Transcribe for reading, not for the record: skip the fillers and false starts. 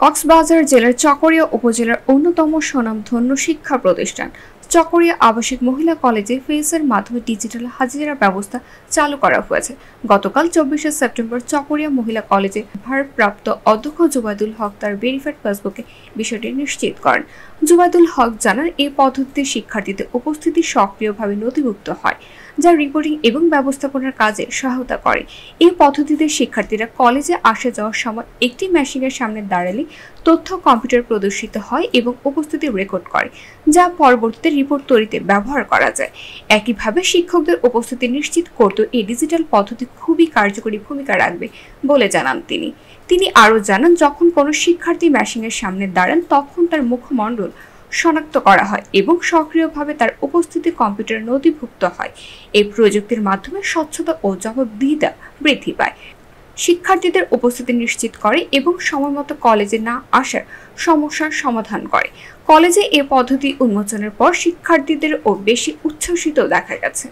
কক্সবাজার জেলার চকরিয়া উপজেলার অন্যতম স্বনামধন্য শিক্ষা প্রতিষ্ঠান চকরিয়া আবাসিক মহিলা কলেজে ফেসের মাধ্যমে ডিজিটাল হাজিরা ব্যবস্থা চালু করা হয়েছে। গতকাল 24 সেপ্টেম্বর চকরিয়া মহিলা কলেজে ভারপ্রাপ্ত অধ্যক্ষ জুবাইদুল হক তার ভেরিফাইড ফেসবুকে বিষয়টি নিশ্চিত করেন। জুবাইদুল হক জানান, এই পদ্ধতিতে শিক্ষার্থীদের উপস্থিতি সক্রিয়ভাবে নথিভুক্ত হয়, যা রিপোর্টিং এবং ব্যবস্থাপনার কাজে সহায়তা করে। এই পদ্ধতিতে শিক্ষার্থীরা কলেজে আসা যাওয়ার সময় একটি মেশিনের সামনে দাঁড়ালে তথ্য কম্পিউটার প্রদর্শিত হয় এবং উপস্থিতি রেকর্ড করে, যা পরবর্তীতে রিপোর্ট তৈরিতে ব্যবহার করা যায়। একইভাবে শিক্ষকদের উপস্থিতি নিশ্চিত করতে এই ডিজিটাল পদ্ধতি খুবই কার্যকরী ভূমিকা রাখবে বলে জানান তিনি আরও জানান, যখন কোনো শিক্ষার্থী মেশিনের সামনে দাঁড়ান তখন তার মুখমণ্ডল শনাক্ত করা হয় এবং সক্রিয়ভাবে তার উপস্থিতি কম্পিউটারে নথিভুক্ত হয়। এই প্রযুক্তির মাধ্যমে স্বচ্ছতা ও জবাবদিহিতা বৃদ্ধি পায়, শিক্ষার্থীদের উপস্থিতি নিশ্চিত করে এবং সময়মতো কলেজে না আসার সমস্যার সমাধান করে। কলেজে এ পদ্ধতি উন্মোচনের পর শিক্ষার্থীদের বেশি উচ্ছ্বসিত দেখা গেছে।